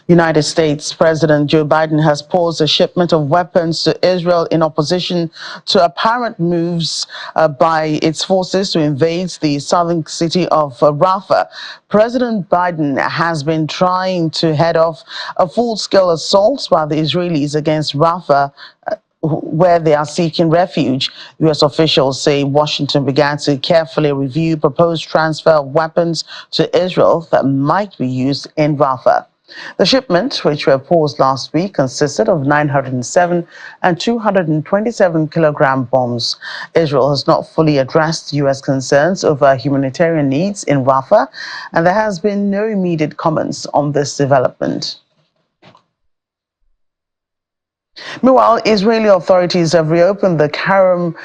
United States President Joe Biden has paused a shipment of weapons to Israel in opposition to apparent moves by its forces to invade the southern city of Rafah. President Biden has been trying to head off a full-scale assault by the Israelis against Rafah, where they are seeking refuge. U.S. officials say Washington began to carefully review proposed transfer of weapons to Israel that might be used in Rafah. The shipment, which were paused last week, consisted of 907 and 227 kilogram bombs. Israel has not fully addressed U.S. concerns over humanitarian needs in Rafah, and there has been no immediate comments on this development. Meanwhile, Israeli authorities have reopened the Kerem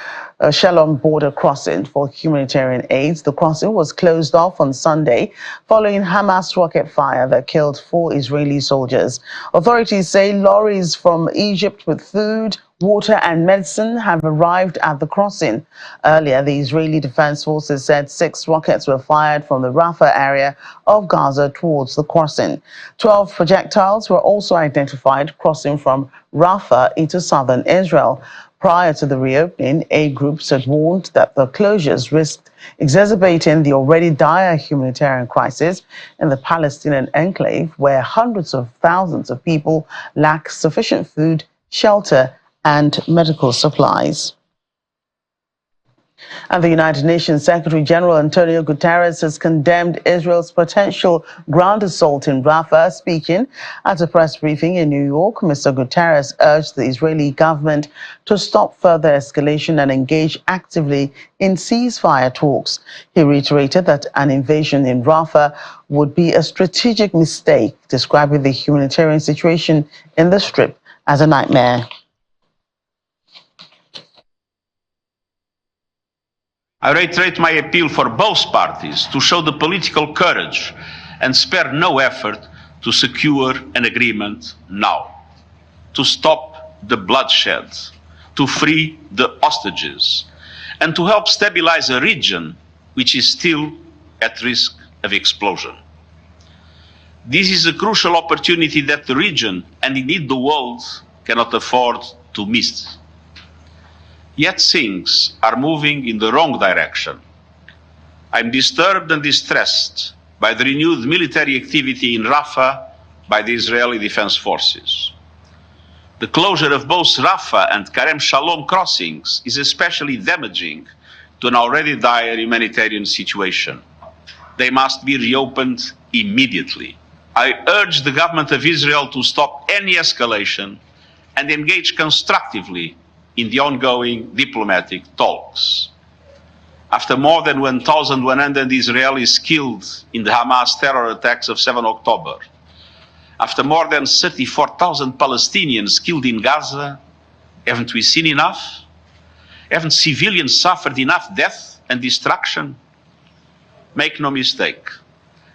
Shalom border crossing for humanitarian aid. The crossing was closed off on Sunday following Hamas rocket fire that killed 4 Israeli soldiers. Authorities say lorries from Egypt with food, water and medicine have arrived at the crossing. Earlier, the Israeli Defense Forces said 6 rockets were fired from the Rafah area of Gaza towards the crossing. 12 projectiles were also identified crossing from Rafah into southern Israel. Prior to the reopening, aid groups had warned that the closures risked exacerbating the already dire humanitarian crisis in the Palestinian enclave, where hundreds of thousands of people lack sufficient food, shelter, and medical supplies. And the United Nations Secretary General Antonio Guterres has condemned Israel's potential ground assault in Rafah. Speaking at a press briefing in New York, Mr. Guterres urged the Israeli government to stop further escalation and engage actively in ceasefire talks. He reiterated that an invasion in Rafah would be a strategic mistake, describing the humanitarian situation in the Strip as a nightmare. I reiterate my appeal for both parties to show the political courage and spare no effort to secure an agreement now, to stop the bloodshed, to free the hostages, and to help stabilize a region which is still at risk of explosion. This is a crucial opportunity that the region, and indeed the world, cannot afford to miss. Yet things are moving in the wrong direction. I'm disturbed and distressed by the renewed military activity in Rafah by the Israeli Defense Forces. The closure of both Rafah and Kerem Shalom crossings is especially damaging to an already dire humanitarian situation. They must be reopened immediately. I urge the government of Israel to stop any escalation and engage constructively in the ongoing diplomatic talks. After more than 1,100 Israelis killed in the Hamas terror attacks of 7 October, after more than 34,000 Palestinians killed in Gaza, haven't we seen enough? Haven't civilians suffered enough death and destruction? Make no mistake,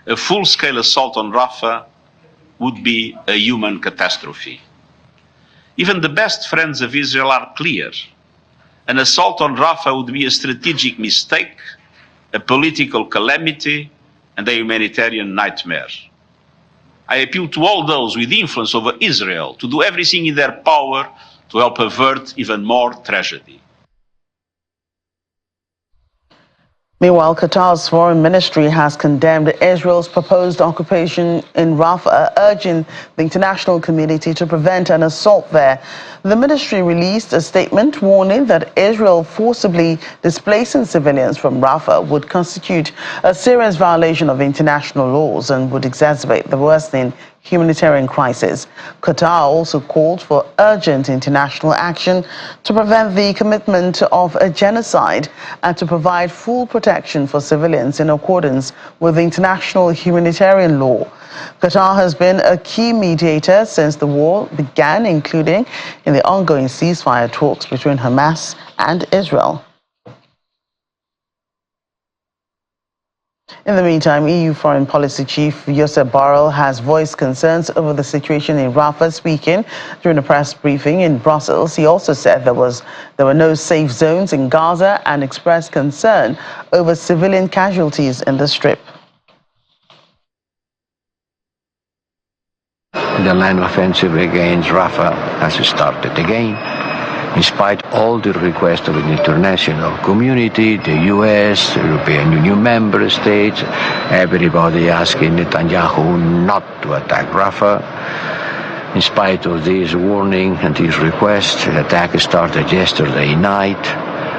a full-scale assault on Rafah would be a human catastrophe. Even the best friends of Israel are clear. An assault on Rafah would be a strategic mistake, a political calamity, and a humanitarian nightmare. I appeal to all those with influence over Israel to do everything in their power to help avert even more tragedy. Meanwhile, Qatar's foreign ministry has condemned Israel's proposed occupation in Rafah, urging the international community to prevent an assault there. The ministry released a statement warning that Israel forcibly displacing civilians from Rafah would constitute a serious violation of international laws and would exacerbate the worsening humanitarian crisis. Qatar also called for urgent international action to prevent the commitment of a genocide and to provide full protection for civilians in accordance with international humanitarian law. Qatar has been a key mediator since the war began, including in the ongoing ceasefire talks between Hamas and Israel. In the meantime, EU Foreign Policy Chief Josep Borrell has voiced concerns over the situation in Rafah. Speaking during a press briefing in Brussels, he also said there were no safe zones in Gaza and expressed concern over civilian casualties in the Strip. the land offensive against Rafah has started again. In spite of all the requests of the international community, the US, European Union member states, everybody asking Netanyahu not to attack Rafah. In spite of this warning and these requests, the attack started yesterday night.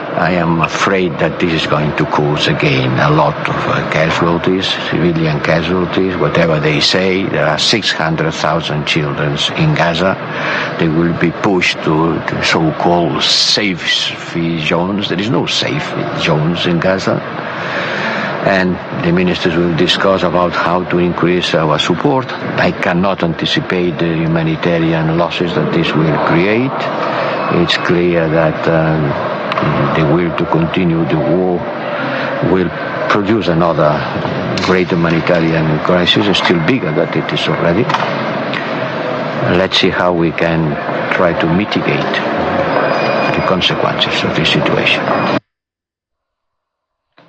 I am afraid that this is going to cause again a lot of casualties, civilian casualties. Whatever they say, there are 600,000 children in Gaza. They will be pushed to the so-called safe zones. There is no safe zones in Gaza. And the ministers will discuss about how to increase our support. I cannot anticipate the humanitarian losses that this will create. It's clear that the will to continue the war will produce another great humanitarian crisis, still bigger than it is already. Let's see how we can try to mitigate the consequences of this situation.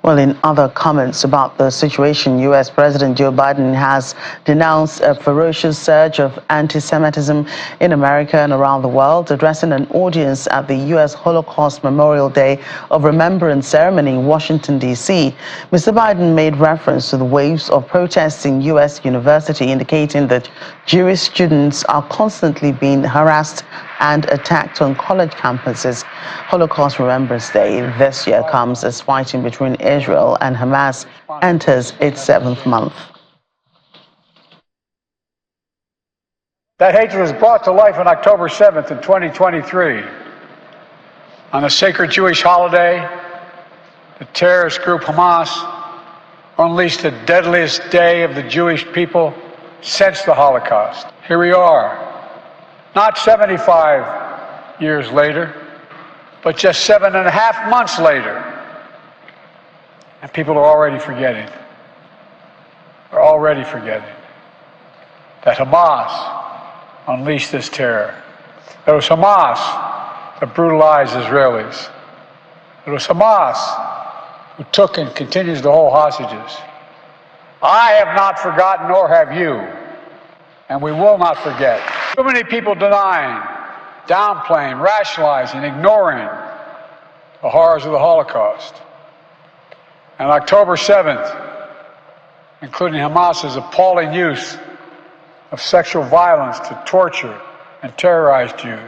Well, in other comments about the situation, U.S. President Joe Biden has denounced a ferocious surge of anti-Semitism in America and around the world. Addressing an audience at the U.S. Holocaust Memorial Day of Remembrance ceremony in Washington, D.C., Mr. Biden made reference to the waves of protests in U.S. university, indicating that Jewish students are constantly being harassed and attacked on college campuses. Holocaust Remembrance Day this year comes as fighting between Israel and Hamas enters its 7th month. That hatred was brought to life on October 7th in 2023. On the sacred Jewish holiday, the terrorist group Hamas unleashed the deadliest day of the Jewish people since the Holocaust. Here we are, not 75 years later, but just 7.5 months later. And people are already forgetting. They're already forgetting that Hamas unleashed this terror. It was Hamas that brutalized Israelis. It was Hamas who took and continues to hold hostages. I have not forgotten, nor have you, and we will not forget. Too many people denying, downplaying, rationalizing, ignoring the horrors of the Holocaust. And October 7th, including Hamas's appalling use of sexual violence to torture and terrorize Jews.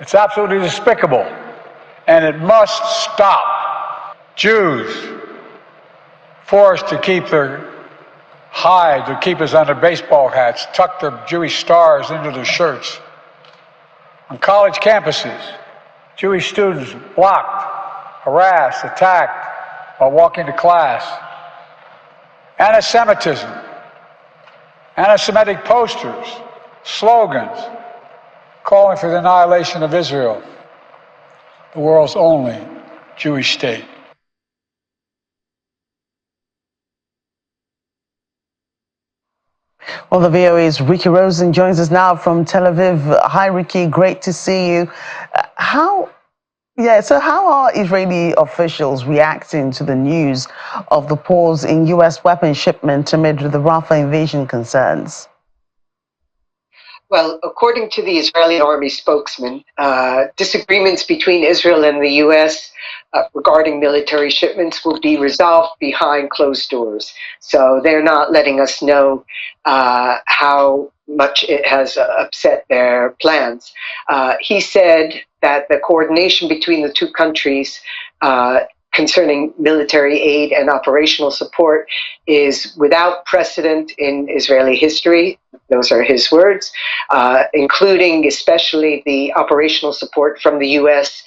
It's absolutely despicable, and it must stop. Jews forced to keep their hide, to keep us under baseball hats, tuck their Jewish stars into their shirts. On college campuses, Jewish students blocked, harassed, attacked while walking to class. Anti-Semitism, anti-Semitic posters, slogans calling for the annihilation of Israel, the world's only Jewish state. Well, the VOA's Ricky Rosen joins us now from Tel Aviv. Hi, Ricky. Great to see you. How are Israeli officials reacting to the news of the pause in U.S. weapon shipment amid the Rafah invasion concerns? Well, according to the Israeli army spokesman, disagreements between Israel and the U.S. Regarding military shipments will be resolved behind closed doors. So they're not letting us know how much it has upset their plans. He said that the coordination between the two countries concerning military aid and operational support is without precedent in Israeli history. Those are his words, including especially the operational support from the U.S.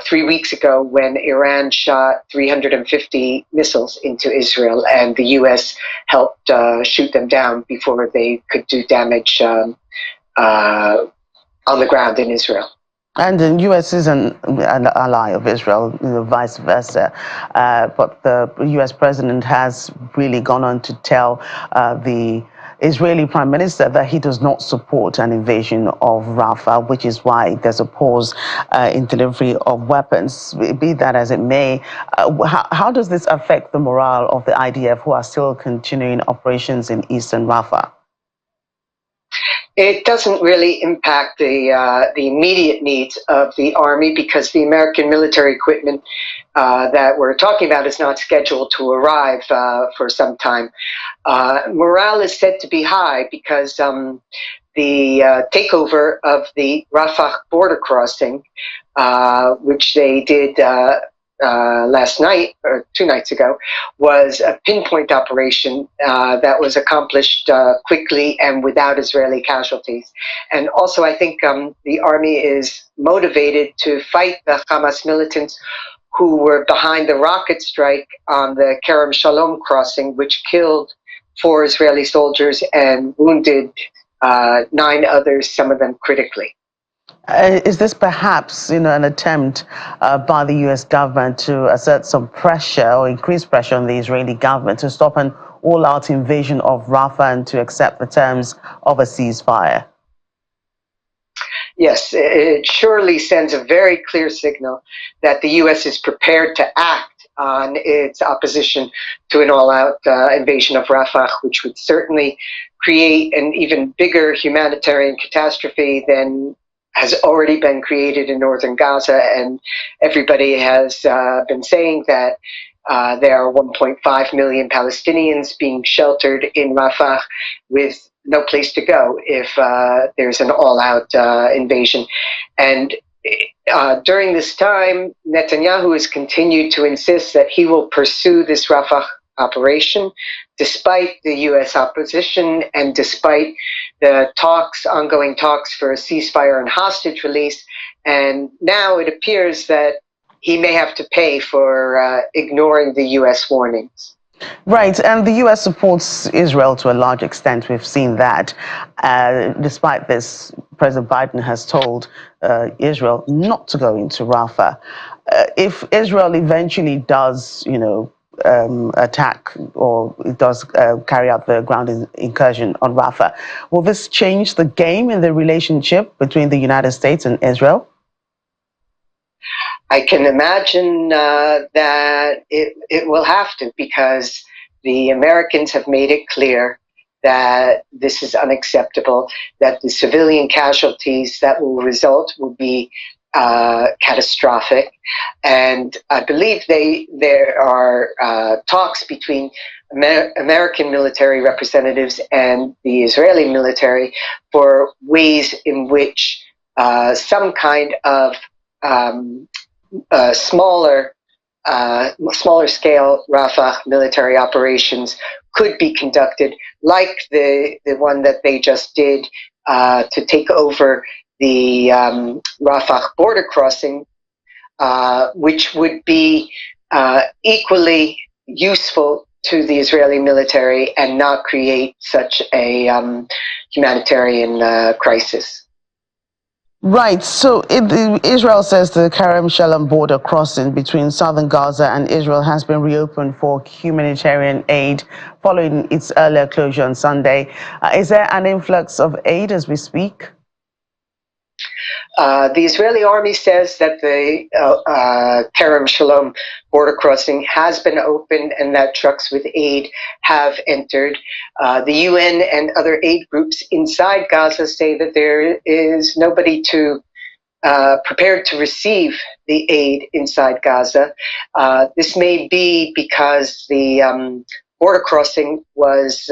3 weeks ago when Iran shot 350 missiles into Israel, and the U.S. helped shoot them down before they could do damage on the ground in Israel. And the U.S. is an ally of Israel, vice versa. But the U.S. president has really gone on to tell the Israeli Prime Minister that he does not support an invasion of Rafah, which is why there's a pause in delivery of weapons. Be that as it may, how does this affect the morale of the IDF, who are still continuing operations in eastern Rafah? It doesn't really impact the immediate needs of the Army because the American military equipment that we're talking about is not scheduled to arrive for some time. Morale is said to be high because the takeover of the Rafah border crossing, which they did last night or 2 nights ago, was a pinpoint operation that was accomplished quickly and without Israeli casualties. And also, I think the army is motivated to fight the Hamas militants who were behind the rocket strike on the Kerem Shalom crossing, which killed 4 Israeli soldiers and wounded 9 others, some of them critically. Is this perhaps, an attempt by the U.S. government to assert some pressure or increase pressure on the Israeli government to stop an all-out invasion of Rafah and to accept the terms of a ceasefire? Yes, it surely sends a very clear signal that the U.S. is prepared to act on its opposition to an all-out invasion of Rafah, which would certainly create an even bigger humanitarian catastrophe than has already been created in northern Gaza. And everybody has been saying that there are 1.5 million Palestinians being sheltered in Rafah with no place to go if there's an all-out invasion. And during this time, Netanyahu has continued to insist that he will pursue this Rafah operation, despite the U.S. opposition and despite the ongoing talks for a ceasefire and hostage release. And now it appears that he may have to pay for ignoring the U.S. warnings. Right, and the U.S. supports Israel to a large extent. We've seen that. Despite this, President Biden has told Israel not to go into Rafah. If Israel eventually does, attack or it does carry out the ground incursion on Rafah, will this change the game in the relationship between the United States and Israel? I can imagine that it will have to, because the Americans have made it clear that this is unacceptable, that the civilian casualties that will result will be catastrophic. And I believe there are talks between American military representatives and the Israeli military for ways in which some kind of smaller scale Rafah military operations could be conducted, like the one that they just did to take over the Rafah border crossing, which would be equally useful to the Israeli military and not create such a humanitarian crisis. Right. So Israel says the Kerem Shalom border crossing between southern Gaza and Israel has been reopened for humanitarian aid following its earlier closure on Sunday. Is there an influx of aid as we speak? The Israeli army says that the Kerem Shalom border crossing has been opened and that trucks with aid have entered. The UN and other aid groups inside Gaza say that there is nobody prepared to receive the aid inside Gaza. This may be because the border crossing was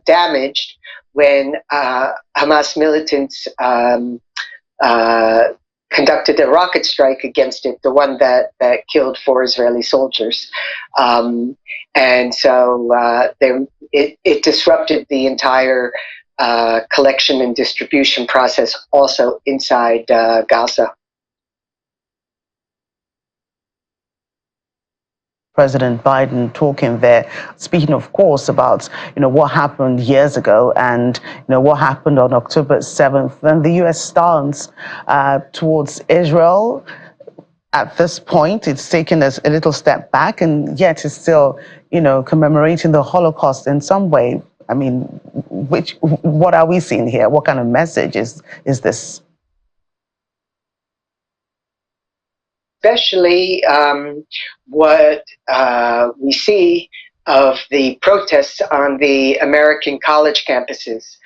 damaged when Hamas militants conducted a rocket strike against it, the one that killed 4 Israeli soldiers. And so it disrupted the entire collection and distribution process also inside Gaza. President Biden talking there, speaking, of course, about what happened years ago and what happened on October 7th, and the U.S. stance towards Israel. At this point, it's taken us a little step back, and yet it's still, commemorating the Holocaust in some way. I mean, what are we seeing here? What kind of message is this? Especially what we see of the protests on the American college campuses.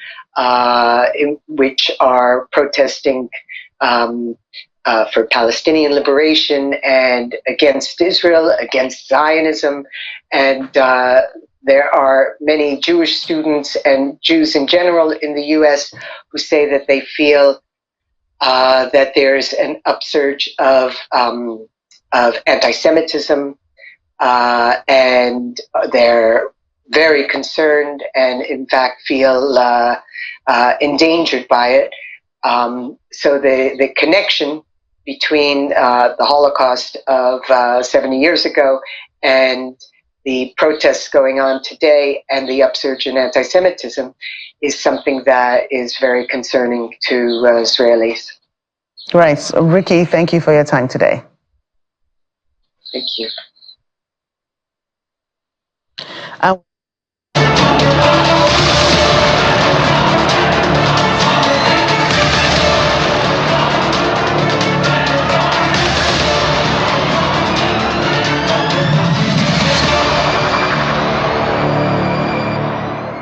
which are protesting for Palestinian liberation and against Israel, against Zionism. And there are many Jewish students and Jews in general in the US who say that they feel that there's an upsurge of anti-Semitism, and they're very concerned and in fact feel endangered by it. So the connection between the Holocaust of 70 years ago and the protests going on today and the upsurge in anti-Semitism is something that is very concerning to Israelis. Right. So, Ricky, thank you for your time today. Thank you.